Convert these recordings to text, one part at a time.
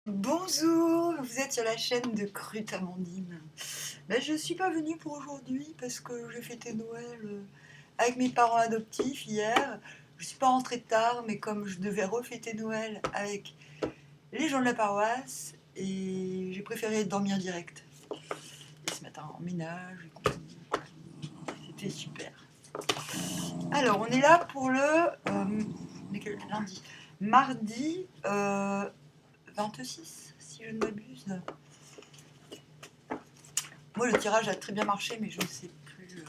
Bonjour, vous êtes sur la chaîne de Crute Amandine. Je suis pas venue pour aujourd'hui parce que j'ai fêté Noël avec mes parents adoptifs hier. Je suis pas rentrée tard, mais comme je devais refêter Noël avec les gens de la paroisse, et j'ai préféré dormir direct. Et ce matin en ménage et compagnie. C'était super. Alors, on est là pour le lundi. Mardi 26, si je ne m'abuse. Moi, le tirage a très bien marché, mais je ne sais plus.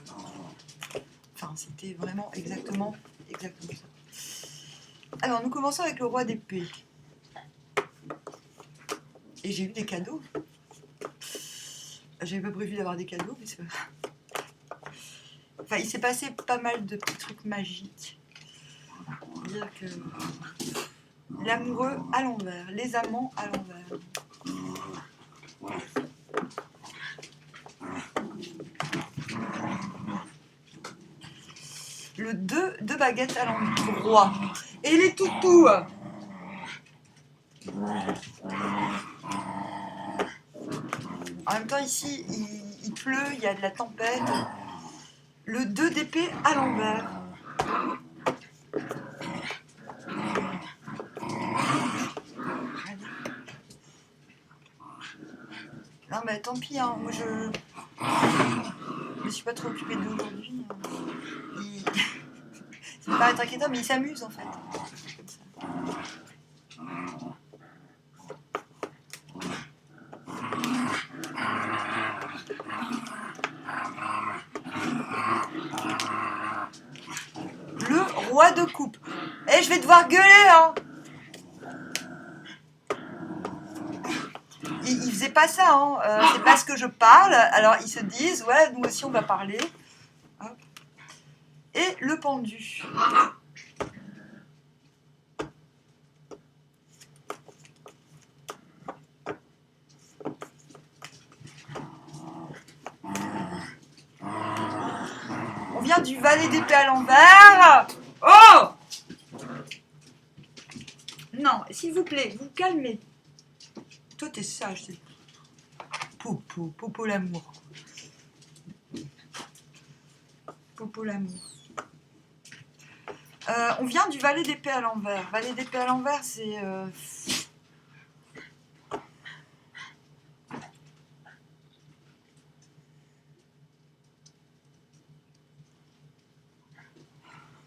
Enfin, c'était vraiment exactement ça. Alors, nous commençons avec le roi d'épée. Et j'ai eu des cadeaux. J'avais pas prévu d'avoir des cadeaux, mais c'est pas grave. Enfin, il s'est passé pas mal de petits trucs magiques. C'est-à-dire que l'amoureux à l'envers, les amants à l'envers. Le 2 de baguettes à l'endroit. Et les toutous. En même temps, ici, il pleut, il y a de la tempête. Le 2 d'épée à l'envers. Non, mais tant pis, hein. Moi je me suis pas trop occupée d'aujourd'hui. Ça peut paraître inquiétant, mais il s'amuse en fait. Comme ça. Le roi de coupe. Eh, je vais devoir gueuler, hein. Ils faisaient pas ça, hein. C'est parce que je parle. Alors ils se disent, ouais, nous aussi on va parler. Hop. Et le pendu. On vient du valet d'épée à l'envers. Oh! Non, s'il vous plaît, vous calmez. Toi, t'es sage, c'est Popo l'amour. Popo l'amour. On vient du valet d'épée à l'envers. Valet d'épée à l'envers, c'est...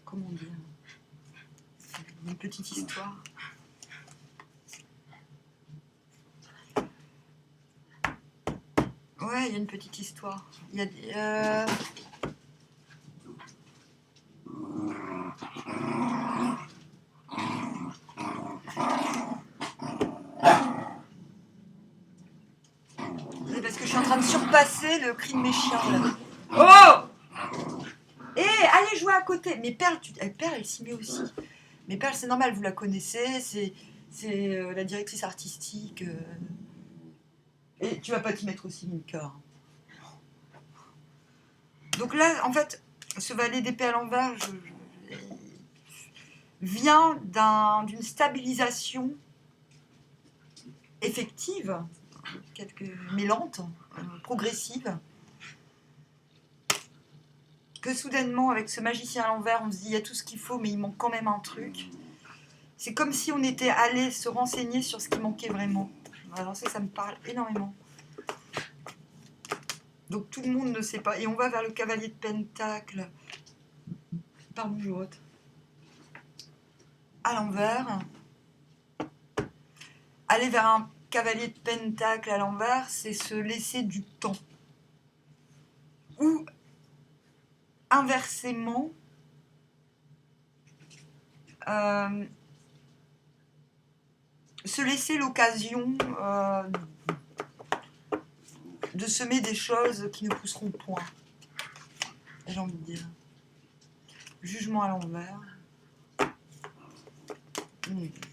Comment dire? Une petite histoire. Ouais, il y a une petite histoire. Il y a des... C'est parce que je suis en train de surpasser le cri de mes chiens, là. Oh! Eh, allez jouer à côté. Mais Perle, Perle, elle s'y met aussi. Mais Perle, c'est normal, vous la connaissez. C'est la directrice artistique. Et tu vas pas t'y mettre aussi, Mika. Donc là, en fait, ce valet d'épée à l'envers vient d'une stabilisation effective, mais lente, progressive, que soudainement, avec ce magicien à l'envers, on se dit il y a tout ce qu'il faut, mais il manque quand même un truc. C'est comme si on était allé se renseigner sur ce qui manquait vraiment. Alors ça me parle énormément. Donc tout le monde ne sait pas. Et on va vers le cavalier de Pentacle. Pardon, je vote. À l'envers. Aller vers un cavalier de Pentacle à l'envers, c'est se laisser du temps. Ou inversement, se laisser l'occasion de semer des choses qui ne pousseront point. J'ai envie de dire. Jugement à l'envers.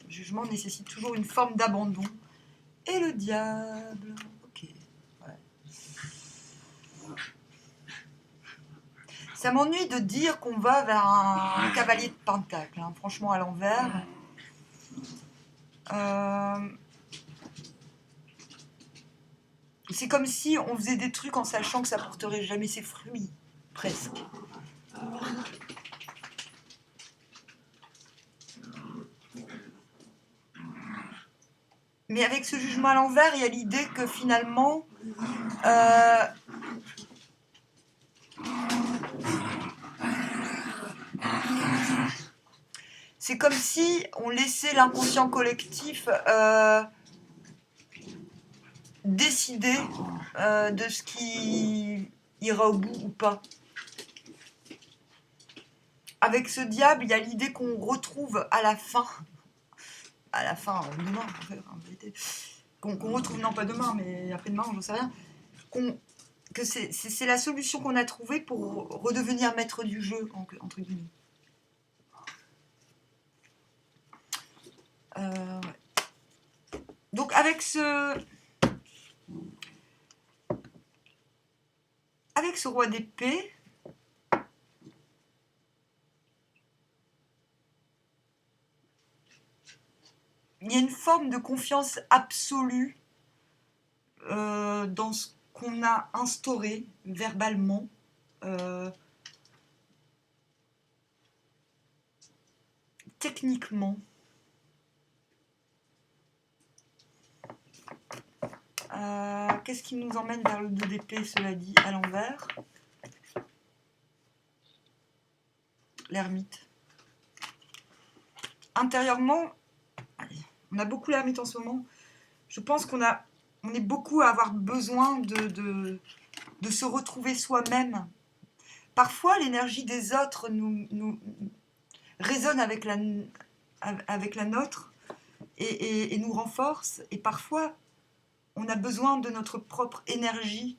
Jugement nécessite toujours une forme d'abandon. Et le diable. Ok. Ouais. Ça m'ennuie de dire qu'on va vers un cavalier de pentacle. Hein. Franchement, à l'envers. C'est comme si on faisait des trucs en sachant que ça porterait jamais ses fruits, presque. Mais avec ce jugement à l'envers, il y a l'idée que finalement, c'est comme si on laissait l'inconscient collectif décider de ce qui ira au bout ou pas. Avec ce diable, il y a l'idée qu'on retrouve à la fin, demain en vérité, qu'on retrouve, non pas demain, mais après-demain, j'en sais rien, que c'est la solution qu'on a trouvée pour redevenir maître du jeu, entre guillemets. Ouais. Donc avec ce roi d'épée, il y a une forme de confiance absolue dans ce qu'on a instauré verbalement. Techniquement. Qu'est-ce qui nous emmène vers le 2 d'épée, cela dit, à l'envers? L'ermite. Intérieurement, on a beaucoup l'ermite en ce moment. Je pense qu'on est beaucoup à avoir besoin de se retrouver soi-même. Parfois, l'énergie des autres nous résonne avec la nôtre et nous renforce. Et parfois, on a besoin de notre propre énergie.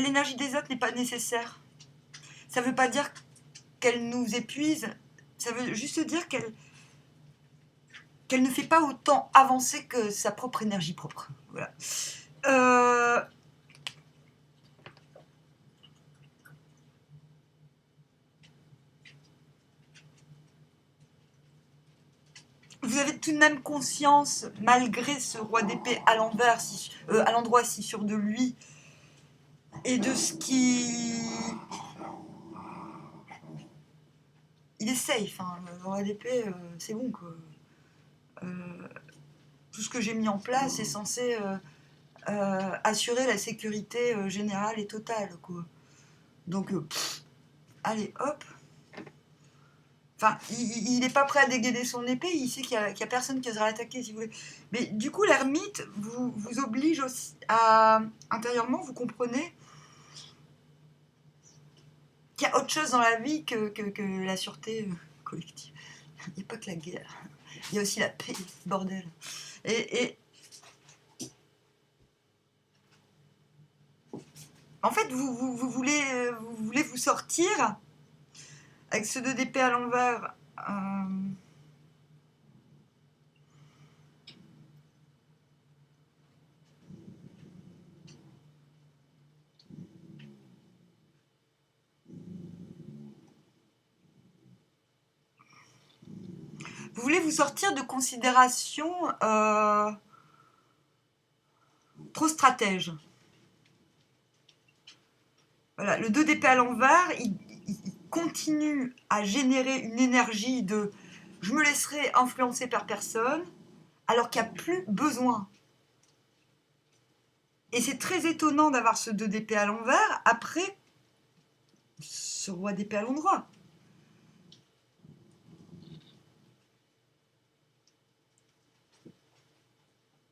L'énergie des autres n'est pas nécessaire. Ça ne veut pas dire qu'elle nous épuise, ça veut juste dire qu'elle ne fait pas autant avancer que sa propre énergie propre. Voilà. Vous avez tout de même conscience, malgré ce roi d'épée à l'envers, à l'endroit si sûr de lui, et de ce qui... Il est safe, hein. Le roi d'épée, c'est bon, quoi. Tout ce que j'ai mis en place est censé assurer la sécurité générale et totale, quoi. Donc, allez, hop. Enfin, il n'est pas prêt à dégainer son épée, il sait qu'il y a personne qui osera l'attaquer, si vous voulez. Mais du coup, l'ermite vous oblige aussi à... Intérieurement, vous comprenez qu'il y a autre chose dans la vie que la sûreté collective. Il n'y a pas que la guerre. Il y a aussi la paix, bordel. Et en fait, vous voulez vous sortir avec ce 2 d'épée à l'envers. Vous voulez vous sortir de considérations trop stratèges. Voilà, le 2 d'épée à l'envers, il continue à générer une énergie de « je me laisserai influencer par personne », alors qu'il n'y a plus besoin. Et c'est très étonnant d'avoir ce 2 d'épée à l'envers après ce roi d'épée à l'endroit.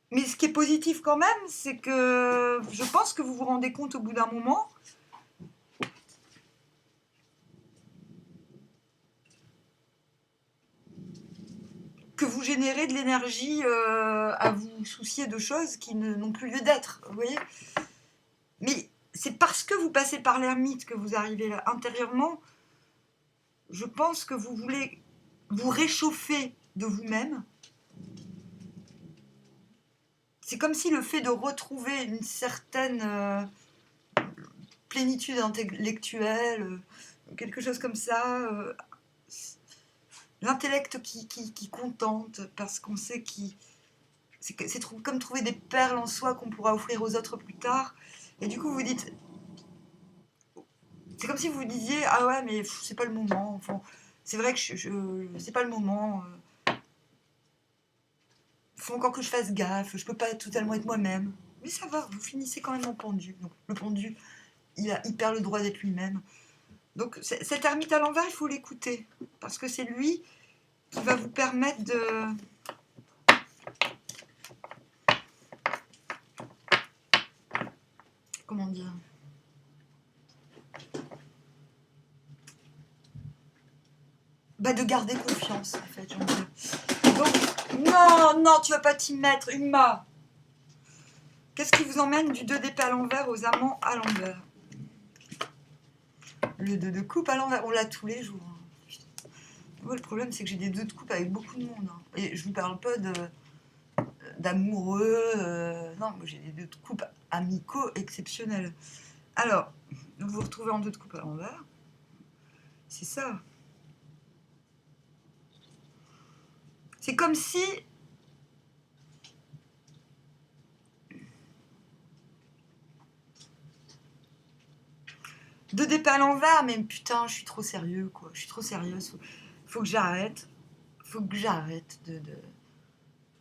Mais ce qui est positif quand même, c'est que je pense que vous vous rendez compte au bout d'un moment que vous générez de l'énergie à vous soucier de choses qui n'ont plus lieu d'être, vous voyez. Mais c'est parce que vous passez par l'ermite que vous arrivez là. Intérieurement, je pense que vous voulez vous réchauffer de vous-même. C'est comme si le fait de retrouver une certaine plénitude intellectuelle, quelque chose comme ça, L'intellect qui contente, parce qu'on sait c'est comme trouver des perles en soi qu'on pourra offrir aux autres plus tard. Et du coup, vous dites, c'est comme si vous disiez, ah ouais, mais c'est pas le moment. Enfin, c'est vrai que c'est pas le moment. Faut encore que je fasse gaffe. Je peux pas totalement être moi-même. Mais ça va, vous finissez quand même en pendu. Donc le pendu, il perd le droit d'être lui-même. Donc cet ermite à l'envers, il faut l'écouter. Parce que c'est lui qui va vous permettre de... Comment dire? Bah, de garder confiance, en fait, j'ai envie de dire. Donc, non, non, tu vas pas t'y mettre, Uma. Qu'est-ce qui vous emmène du 2 d'épée à l'envers aux amants à l'envers? Le 2 de coupe à l'envers, on l'a tous les jours. Moi, le problème, c'est que j'ai des 2 de coupe avec beaucoup de monde. Et je vous parle pas d'amoureux. Non, moi, j'ai des 2 de coupe amicaux exceptionnels. Alors, vous vous retrouvez en 2 de coupe à l'envers. C'est ça. C'est comme si... De d'épée à l'envers, mais putain, je suis trop sérieux, quoi. Je suis trop sérieuse. Faut que j'arrête. Faut que j'arrête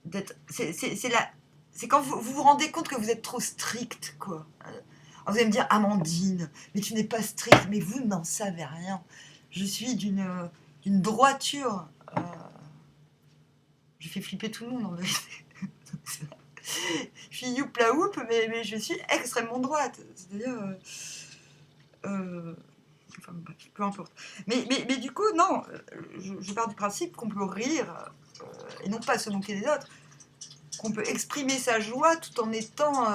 d'être... C'est quand vous vous rendez compte que vous êtes trop strict, quoi. Vous allez me dire, Amandine, mais tu n'es pas stricte, mais vous n'en savez rien. Je suis d'une droiture. Je fais flipper tout le monde, en vérité. Je suis youpla oup, mais je suis extrêmement droite. C'est-à-dire... enfin, peu importe. Mais du coup, non, je pars du principe qu'on peut rire, et non pas se moquer des autres, qu'on peut exprimer sa joie tout en étant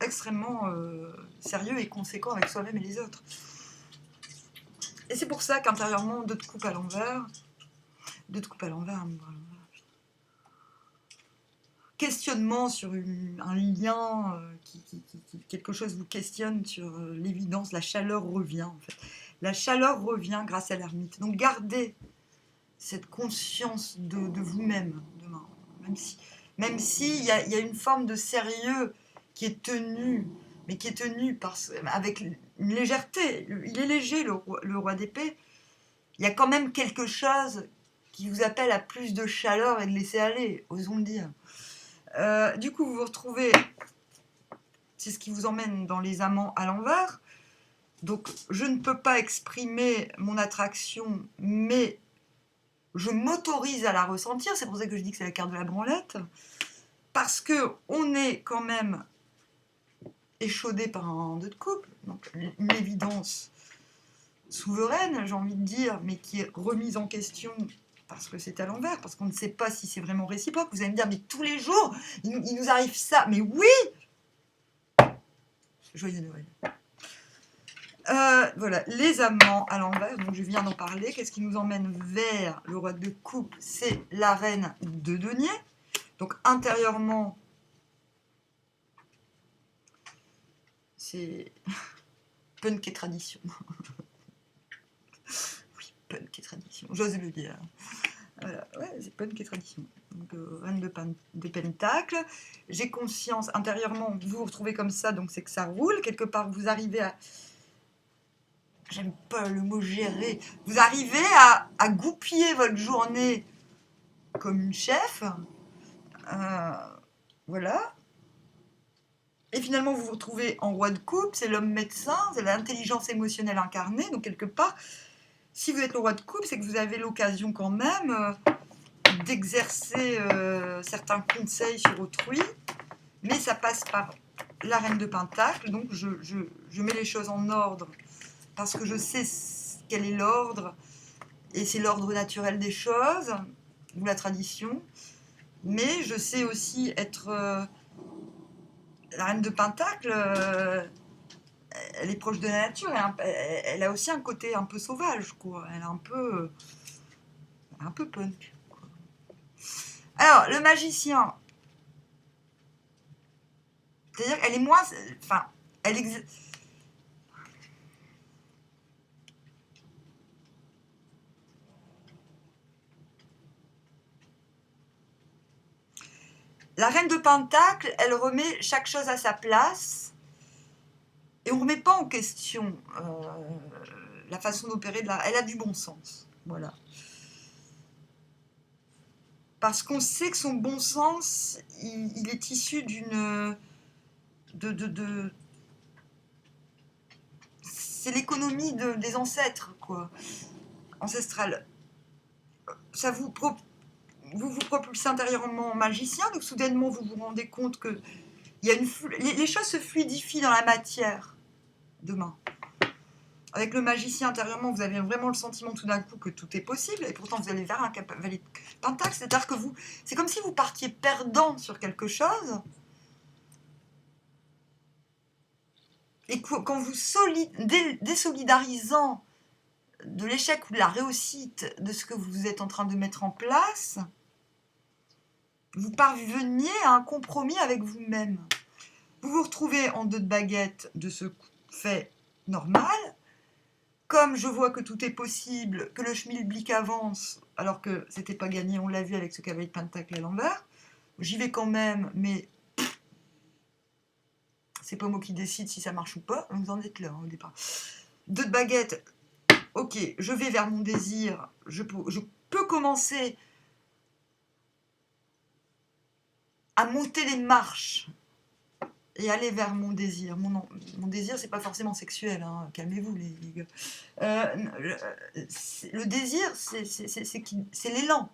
extrêmement sérieux et conséquent avec soi-même et les autres. Et c'est pour ça qu'intérieurement, 2 de coupe à l'envers, questionnement sur un lien, quelque chose vous questionne sur l'évidence, la chaleur revient en fait. La chaleur revient grâce à l'ermite. Donc gardez cette conscience de vous-même demain, même si il y a une forme de sérieux qui est tenue, mais qui est tenue avec une légèreté. Il est léger le roi d'épée. Il y a quand même quelque chose qui vous appelle à plus de chaleur et de laisser aller, osons le dire. Du coup, vous vous retrouvez, c'est ce qui vous emmène dans les amants à l'envers. Donc, je ne peux pas exprimer mon attraction, mais je m'autorise à la ressentir. C'est pour ça que je dis que c'est la carte de la branlette. Parce qu'on est quand même échaudé par un 2 de coupe. Donc, une évidence souveraine, j'ai envie de dire, mais qui est remise en question parce que c'est à l'envers, parce qu'on ne sait pas si c'est vraiment réciproque. Vous allez me dire, mais tous les jours, il nous arrive ça. Mais oui! Joyeux Noël. Voilà, les amants à l'envers, donc je viens d'en parler. Qu'est-ce qui nous emmène vers le roi de coupe? C'est la reine de denier. Donc intérieurement, c'est punk et tradition. Oui, punk et tradition, j'ose le dire. Voilà, ouais, c'est punk et tradition. Donc reine de pentacle. J'ai conscience, intérieurement, vous vous retrouvez comme ça, donc c'est que ça roule. Quelque part, vous arrivez à... J'aime pas le mot gérer. Vous arrivez à goupiller votre journée comme une chef. Voilà. Et finalement, vous vous retrouvez en roi de coupe, c'est l'homme médecin, c'est l'intelligence émotionnelle incarnée. Donc, quelque part, si vous êtes le roi de coupe, c'est que vous avez l'occasion quand même d'exercer certains conseils sur autrui. Mais ça passe par la reine de pentacle. Donc, je mets les choses en ordre parce que je sais quel est l'ordre. Et c'est l'ordre naturel des choses, ou la tradition. Mais je sais aussi être... la reine de pentacle, elle est proche de la nature, elle a aussi un côté un peu sauvage, quoi. Elle est un peu punk, quoi. Alors, le magicien, c'est-à-dire qu'elle est moins... Enfin, elle... La reine de Pentacle, elle remet chaque chose à sa place et on ne remet pas en question la façon d'opérer de la... Elle a du bon sens, voilà. Parce qu'on sait que son bon sens, il est issu d'une... C'est l'économie des ancêtres, quoi, ancestrale. Ça vous propulsez intérieurement magicien, donc soudainement vous vous rendez compte que les choses se fluidifient dans la matière demain. Avec le magicien intérieurement, vous avez vraiment le sentiment tout d'un coup que tout est possible, et pourtant vous allez vers un cavalier de pentacle, c'est-à-dire que c'est comme si vous partiez perdant sur quelque chose, et qu'en vous désolidarisant de l'échec ou de la réussite de ce que vous êtes en train de mettre en place, vous parveniez à un compromis avec vous-même. Vous vous retrouvez en deux de baguettes de ce fait normal. Comme je vois que tout est possible, que le schmilblick avance, alors que c'était pas gagné, on l'a vu avec ce cavalier de pentacle à l'envers. J'y vais quand même, mais c'est pas moi qui décide si ça marche ou pas. Vous en êtes là hein, au départ. Deux de baguettes, ok, je vais vers mon désir. Je peux commencer à monter les marches et aller vers mon désir. Mon désir, c'est pas forcément sexuel, hein. Calmez-vous les gars. Le désir, c'est l'élan.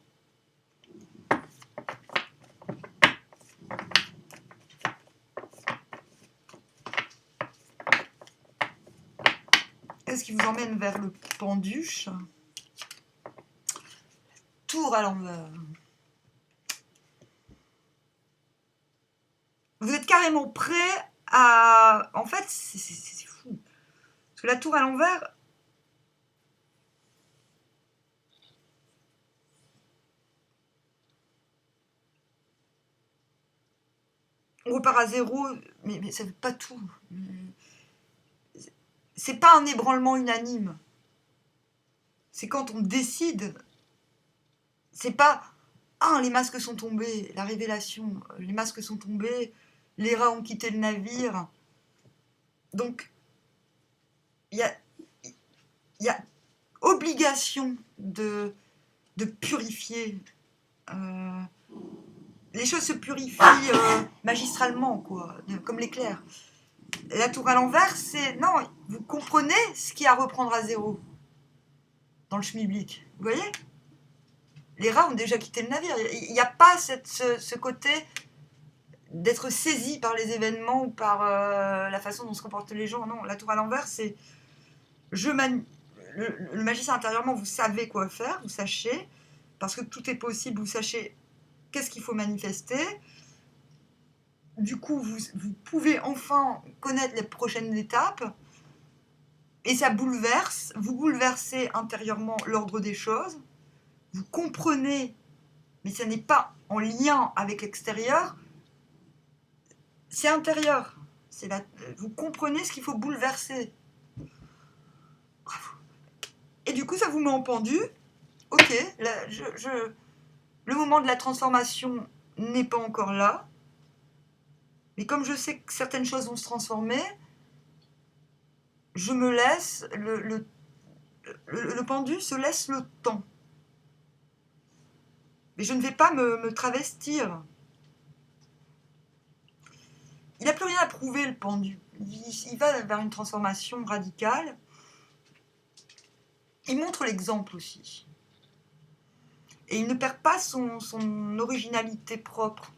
Qu'est-ce qui vous emmène vers le penduche? Tour à l'envers. Vous êtes carrément prêt à... En fait, c'est fou. Parce que la tour à l'envers... On repart à zéro, mais ça ne veut pas tout. C'est pas un ébranlement unanime. C'est quand on décide... C'est pas... Ah, les masques sont tombés, la révélation, les masques sont tombés, les rats ont quitté le navire. Donc, il y a obligation de purifier. Les choses se purifient magistralement, quoi, comme l'éclair. La tour à l'envers, c'est... Non, vous comprenez ce qu'il y a à reprendre à zéro dans le schmilblick. Vous voyez? Les rats ont déjà quitté le navire. Il n'y a pas ce côté d'être saisi par les événements ou par la façon dont se comportent les gens. Non, la tour à l'envers, c'est... Le magicien intérieurement, vous savez quoi faire, vous sachez, parce que tout est possible, vous sachez qu'est-ce qu'il faut manifester. Du coup, vous pouvez enfin connaître les prochaines étapes, et ça bouleverse, vous bouleversez intérieurement l'ordre des choses, vous comprenez, mais ça n'est pas en lien avec l'extérieur, c'est intérieur. Vous comprenez ce qu'il faut bouleverser. Bravo. Et du coup, ça vous met en pendu. Ok, là, le moment de la transformation n'est pas encore là. Mais comme je sais que certaines choses vont se transformer, je me laisse, le pendu se laisse le temps. Mais je ne vais pas me travestir. Il n'a plus rien à prouver, le pendu. Il va vers une transformation radicale. Il montre l'exemple aussi. Et il ne perd pas son originalité propre.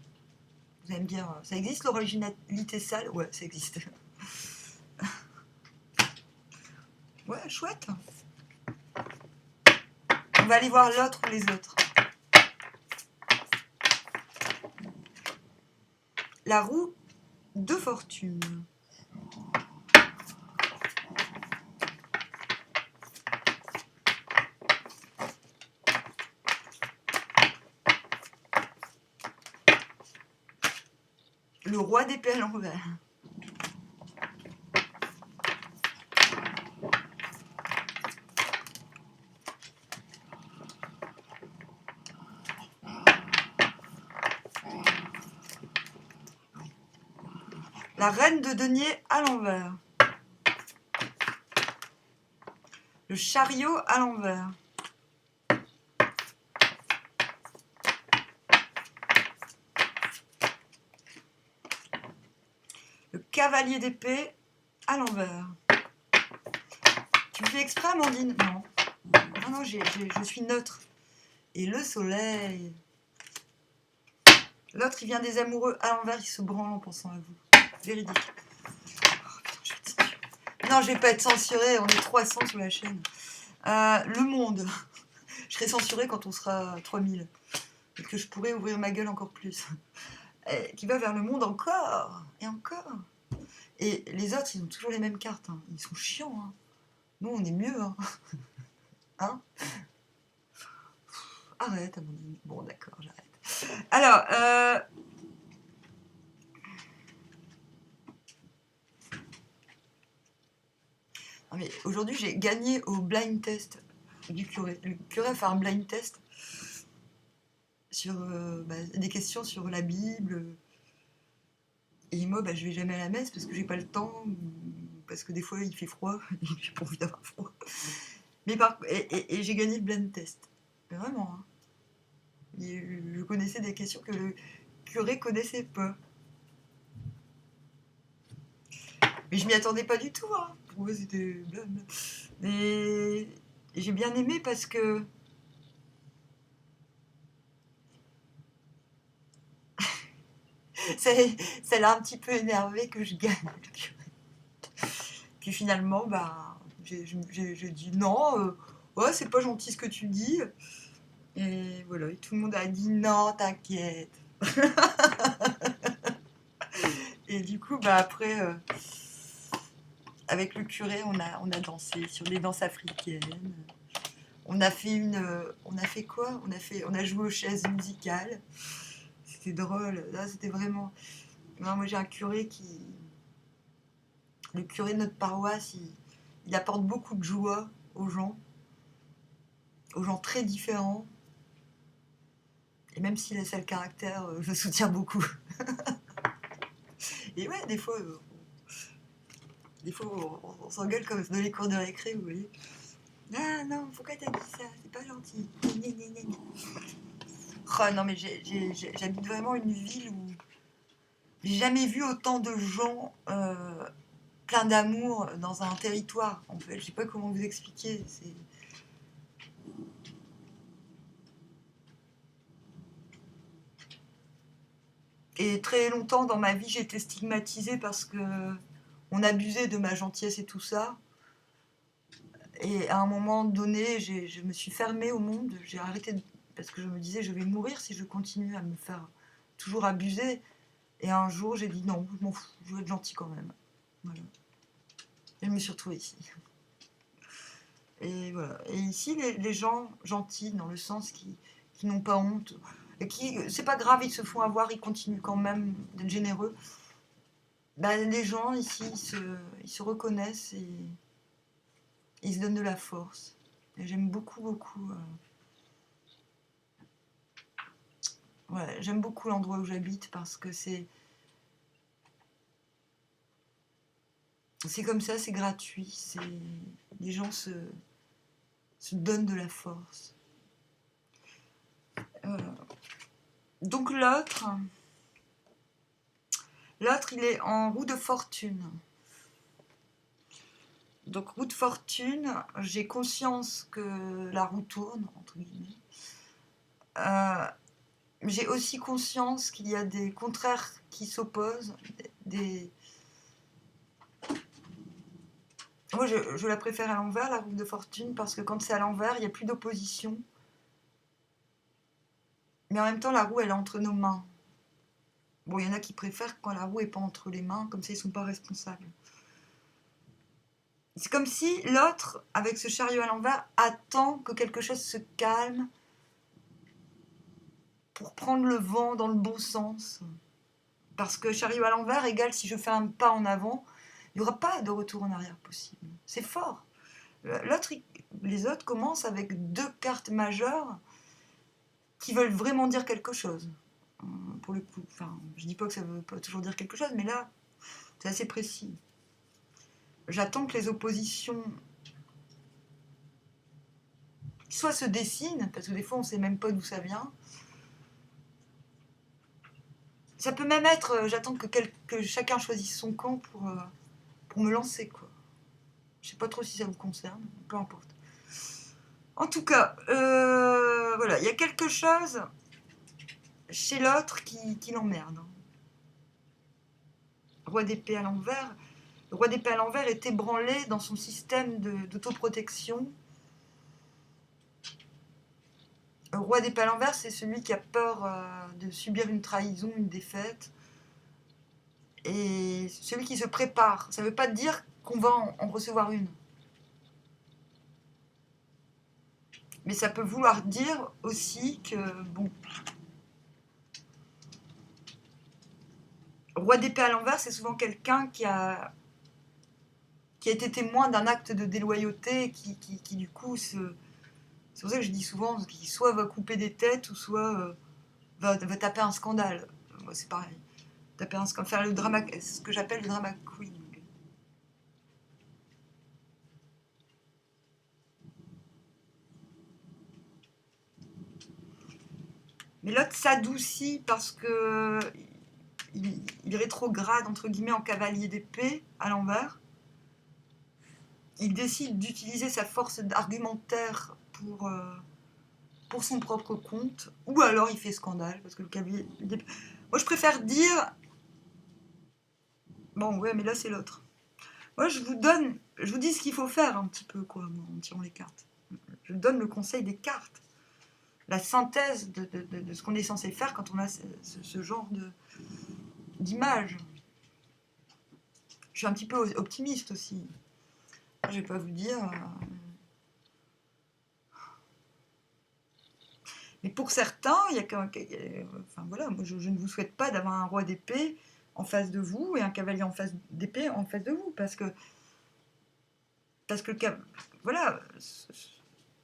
Vous allez me dire, ça existe l'originalité sale? Ouais, ça existe. Ouais, chouette. On va aller voir l'autre ou les autres. La roue de fortune. Le roi d'épée à l'envers. La reine de denier à l'envers. Le chariot à l'envers. Le cavalier d'épée à l'envers. Tu fais exprès, Amandine? Non. Ah non, je suis neutre. Et le soleil. L'autre, il vient des amoureux à l'envers, il se branle en pensant à vous. Véridique. Oh, putain, je vais être censurée. Non, je vais pas être censurée, on est 300 sur la chaîne. Le monde. Je serai censurée quand on sera 3000. Et que je pourrai ouvrir ma gueule encore plus. Qui va vers le monde encore. Et encore. Et les autres, ils ont toujours les mêmes cartes. Hein. Ils sont chiants. Hein. Nous, on est mieux. Hein, hein. Arrête, Amandine. Bon, d'accord, j'arrête. Alors, aujourd'hui, j'ai gagné au blind test du curé. Le curé a fait un blind test sur des questions sur la Bible. Et moi, je vais jamais à la messe parce que j'ai pas le temps, parce que des fois il fait froid et j'ai pas envie d'avoir froid. Mais et j'ai gagné le blind test. Mais vraiment. Hein. Je connaissais des questions que le curé connaissait pas. Mais je m'y attendais pas du tout. Hein. Pour moi, c'était blabla. Mais j'ai bien aimé parce que ça l'a un petit peu énervé que je gagne. Puis finalement, j'ai dit non, ouais, c'est pas gentil ce que tu dis. Et voilà, et tout le monde a dit non, t'inquiète. Et du coup, après, avec le curé, on a dansé sur des danses africaines. On a fait quoi? On a joué aux chaises musicales. C'était drôle. Là, c'était vraiment. Non, moi, j'ai un curé qui. Le curé de notre paroisse, il apporte beaucoup de joie aux gens très différents. Et même s'il a ça le caractère, je le soutiens beaucoup. Et ouais, des fois on s'engueule comme dans les cours de récré, vous voyez. Ah non, pourquoi t'as dit ça? C'est pas gentil. Oh non, mais j'habite vraiment une ville où j'ai jamais vu autant de gens pleins d'amour dans un territoire. En fait, je sais pas comment vous expliquer. Et très longtemps dans ma vie, j'ai été stigmatisée parce que on abusait de ma gentillesse et tout ça. Et à un moment donné, je me suis fermée au monde. J'ai arrêté parce que je me disais, je vais mourir si je continue à me faire toujours abuser. Et un jour, j'ai dit non, je m'en fous, je veux être gentille quand même. Voilà. Et je me suis retrouvée ici. Et voilà. Et ici, les gens gentils, dans le sens qui n'ont pas honte, et qui, c'est pas grave, ils se font avoir, ils continuent quand même d'être généreux. Les gens ici, ils se reconnaissent et ils se donnent de la force. Et j'aime beaucoup, beaucoup. Ouais, j'aime beaucoup l'endroit où j'habite parce que c'est comme ça, c'est gratuit. Les gens se donnent de la force. Donc l'autre, il est en roue de fortune. Donc roue de fortune, j'ai conscience que la roue tourne, entre guillemets. J'ai aussi conscience qu'il y a des contraires qui s'opposent. Moi, je la préfère à l'envers, la roue de fortune, parce que quand c'est à l'envers, il n'y a plus d'opposition. Mais en même temps, la roue, elle est entre nos mains. Bon, il y en a qui préfèrent quand la roue n'est pas entre les mains, comme ça, ils ne sont pas responsables. C'est comme si l'autre, avec ce chariot à l'envers, attend que quelque chose se calme pour prendre le vent dans le bon sens. Parce que chariot à l'envers égale si je fais un pas en avant, il n'y aura pas de retour en arrière possible. C'est fort. Les autres commencent avec 2 cartes majeures qui veulent vraiment dire quelque chose. Pour le coup, enfin, je dis pas que ça veut pas toujours dire quelque chose, mais là, C'est assez précis. J'attends que les oppositions soit se dessinent, parce que des fois on ne sait même pas d'où ça vient. Ça peut même être, j'attends que chacun choisisse son camp pour me lancer, quoi. Je sais pas trop si ça vous concerne, peu importe. En tout cas, voilà, il y a quelque chose chez l'autre qui l'emmerde. Roi d'épée à l'envers. Le roi d'épée à l'envers est ébranlé dans son système d'autoprotection. Le roi d'épée à l'envers, c'est celui qui a peur de subir une trahison, une défaite. Et celui qui se prépare. Ça ne veut pas dire qu'on va en recevoir une. Mais ça peut vouloir dire aussi que, bon, roi d'épée à l'envers, c'est souvent quelqu'un qui a été témoin d'un acte de déloyauté, qui du coup, c'est pour ça que je dis souvent, qui soit va couper des têtes, ou soit va taper un scandale. Moi, c'est pareil. Taper un scandale, faire le drama, c'est ce que j'appelle le drama queen. Mais l'autre s'adoucit parce que il rétrograde, entre guillemets, en cavalier d'épée à l'envers. Il décide d'utiliser sa force argumentaire pour son propre compte, ou alors il fait scandale, parce que le cavalier d'épée... Moi, je préfère dire... Bon, ouais, mais là, c'est l'autre. Moi, je vous dis ce qu'il faut faire un petit peu, quoi, en tirant les cartes. Je donne le conseil des cartes. La synthèse de ce qu'on est censé faire quand on a ce genre d'image. Je suis un petit peu optimiste aussi. Je vais pas vous dire... Mais pour certains, il y a enfin voilà, moi je ne vous souhaite pas d'avoir un roi d'épée en face de vous et un cavalier d'épée en face de vous, parce que voilà,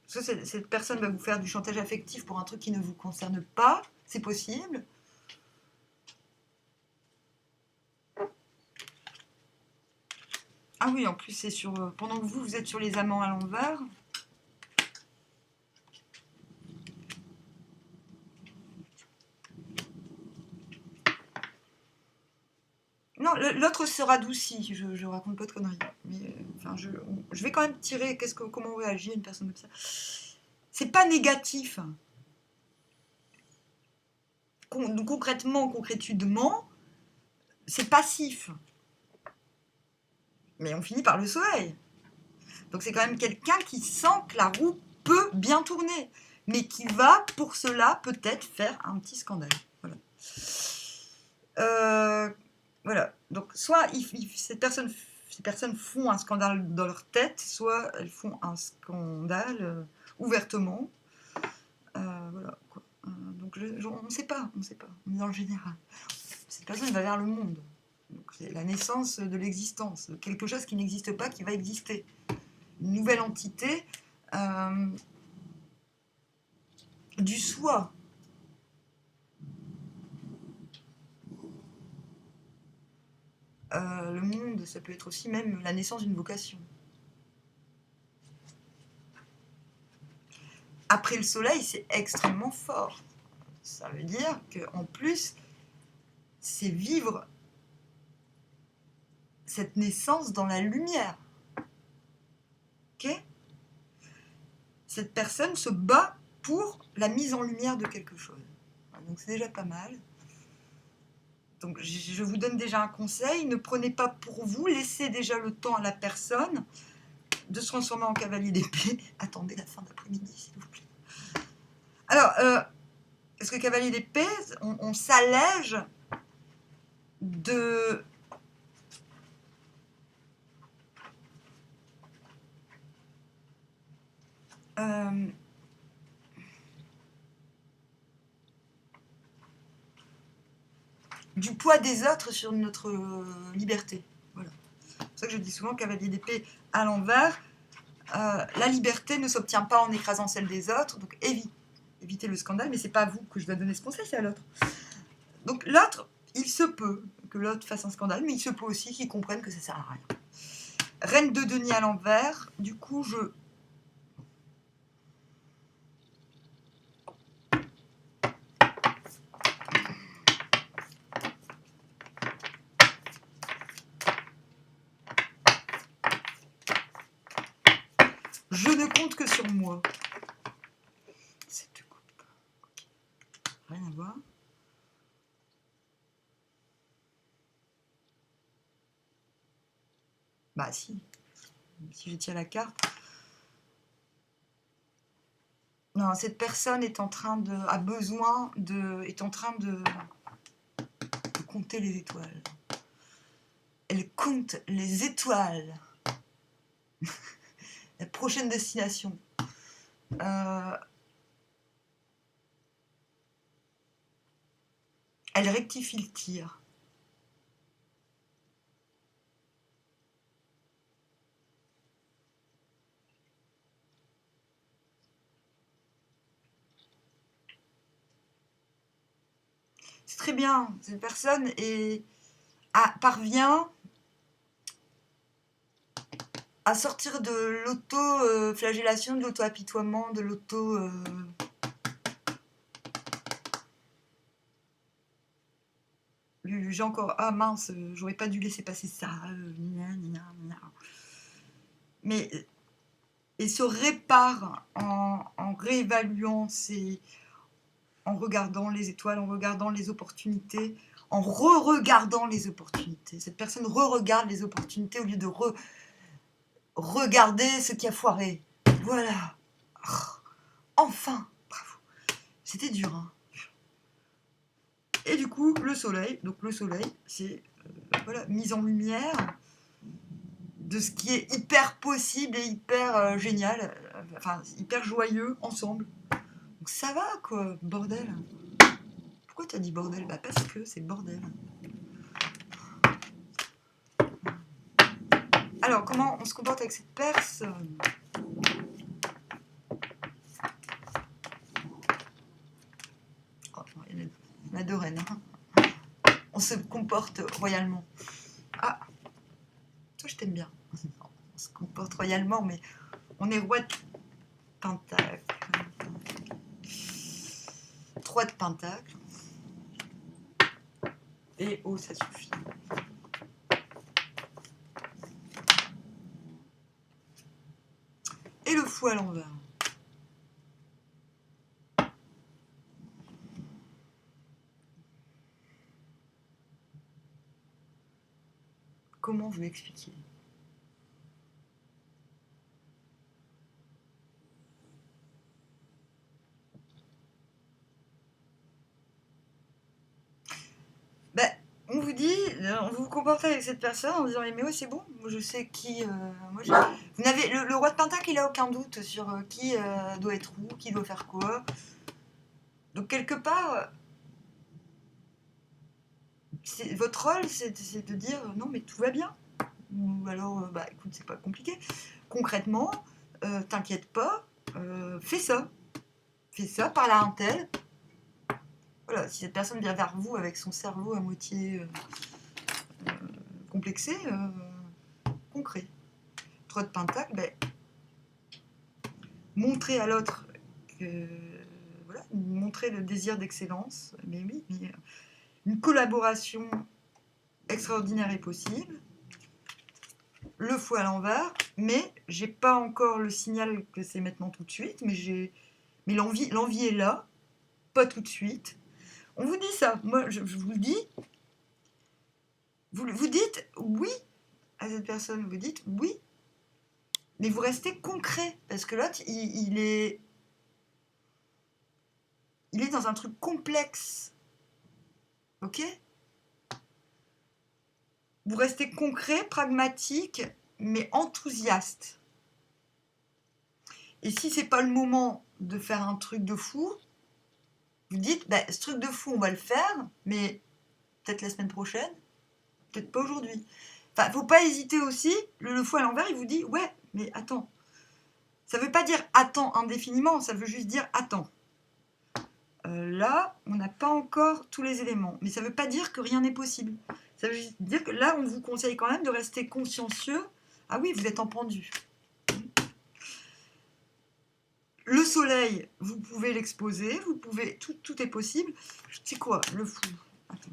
cette personne va vous faire du chantage affectif pour un truc qui ne vous concerne pas, c'est possible. Ah oui, en plus c'est sur pendant que vous êtes sur les amants à l'envers. Non, l'autre se radoucit, je raconte pas de conneries. Mais enfin, je vais quand même tirer comment réagit une personne comme ça. C'est pas négatif. Concrètement, c'est passif. Mais on finit par le soleil. Donc c'est quand même quelqu'un qui sent que la roue peut bien tourner, mais qui va pour cela peut-être faire un petit scandale. Voilà. Voilà. Donc soit ces personnes font un scandale dans leur tête, soit elles font un scandale ouvertement. Voilà. Quoi. Donc on ne sait pas, on est dans le général. Cette personne va vers le monde. Donc c'est la naissance de l'existence, quelque chose qui n'existe pas, qui va exister. Une nouvelle entité du soi. Le monde, ça peut être aussi même la naissance d'une vocation. Après le soleil, c'est extrêmement fort. Ça veut dire qu'en plus, c'est vivre cette naissance dans la lumière. Ok ? Cette personne se bat pour la mise en lumière de quelque chose. Donc c'est déjà pas mal. Donc je vous donne déjà un conseil, ne prenez pas pour vous, laissez déjà le temps à la personne de se transformer en cavalier d'épée. Attendez la fin d'après-midi, s'il vous plaît. Alors, parce que cavalier d'épée, on s'allège de... du poids des autres sur notre liberté. Voilà. C'est pour ça que je dis souvent cavalier d'épée à l'envers. La liberté ne s'obtient pas en écrasant celle des autres, donc évitez le scandale, mais c'est pas à vous que je dois donner ce conseil, c'est à l'autre. Donc l'autre, il se peut, que l'autre fasse un scandale, mais il se peut aussi qu'il comprenne que ça sert à rien. Reine de denier à l'envers, du coup je ne compte que sur moi. Cette coupe. Rien à voir. Bah si je tire la carte. Non, cette personne est en train de, est en train de compter les étoiles. Elle compte les étoiles. La prochaine destination. Elle rectifie le tir. C'est très bien. Cette personne parvient à sortir de l'auto-flagellation, de l'auto-apitoiement, de l'auto... J'ai encore... Ah mince, j'aurais pas dû laisser passer ça. Mais il se répare en réévaluant en regardant les étoiles, en regardant les opportunités, en re-regardant les opportunités. Cette personne re-regarde les opportunités au lieu de regarder ce qui a foiré. Voilà. Oh, enfin, bravo. C'était dur, hein. Et du coup, le soleil. Donc le soleil, c'est voilà, mise en lumière de ce qui est hyper possible et hyper génial, enfin hyper joyeux ensemble. Donc ça va quoi, bordel. Pourquoi t'as dit bordel? Bah parce que c'est bordel. Alors comment on se comporte avec cette personne? Oh, il y en a deux reines. Hein. On se comporte royalement. Ah, toi je t'aime bien. On se comporte royalement, mais on est roi de pentacle. 3 de pentacle. Et oh, ça suffit. Et le fou à l'envers. Comment vous expliquer? Ben, on vous dit, vous vous comportez avec cette personne en disant mais oui c'est bon, moi je sais qui. Vous n'avez le roi de pentacle, il a aucun doute sur qui doit être où, qui doit faire quoi. Donc quelque part, votre rôle c'est de dire non mais tout va bien. Ou alors bah écoute c'est pas compliqué. Concrètement, t'inquiète pas, fais ça par là un tel. Voilà, si cette personne vient vers vous avec son cerveau à moitié complexé, concret. 3 de pentacle, ben, montrer à l'autre que voilà, montrer le désir d'excellence, mais oui, mais une collaboration extraordinaire est possible. Le fou à l'envers, mais j'ai pas encore le signal que c'est maintenant tout de suite, mais l'envie est là, pas tout de suite. On vous dit ça, moi je vous le dis. Vous dites oui à cette personne, vous dites oui, mais vous restez concret, parce que l'autre, il est dans un truc complexe, ok? Vous restez concret, pragmatique, mais enthousiaste. Et si c'est pas le moment de faire un truc de fou, vous dites, bah, ce truc de fou, on va le faire, mais peut-être la semaine prochaine, peut-être pas aujourd'hui. Enfin, faut pas hésiter aussi, le fou à l'envers, il vous dit, ouais, mais attends. Ça veut pas dire attends indéfiniment, ça veut juste dire attends. là, on n'a pas encore tous les éléments. Mais ça ne veut pas dire que rien n'est possible. Ça veut dire que là, on vous conseille quand même de rester consciencieux. Ah oui, vous êtes en pendu. Le soleil, vous pouvez l'exposer, vous pouvez, tout est possible. C'est quoi le fou? Attends,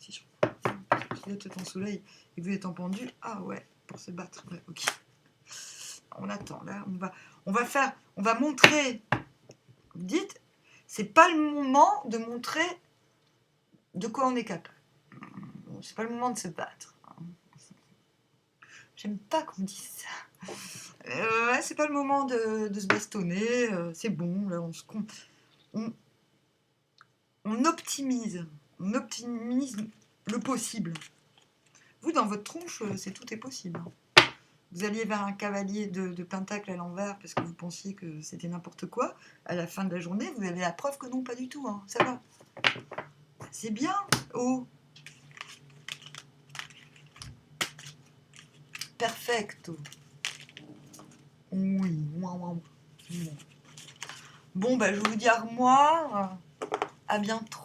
si vous êtes en soleil et que vous êtes en pendu, ah ouais, pour se battre, ouais, ok. On attend, là, on va montrer. Vous dites, c'est pas le moment de montrer de quoi on est capable. C'est pas le moment de se battre. J'aime pas qu'on dise ça. Ouais, c'est pas le moment de se bastonner. C'est bon, là, on optimise. On optimise le possible. Vous, dans votre tronche, tout est possible. Vous alliez vers un cavalier de pentacle à l'envers parce que vous pensiez que c'était n'importe quoi. À la fin de la journée, vous avez la preuve que non, pas du tout. Hein. Ça va. C'est bien. Oh. Perfecto. Oui. Bon, bah, je vous dis au revoir. À bientôt.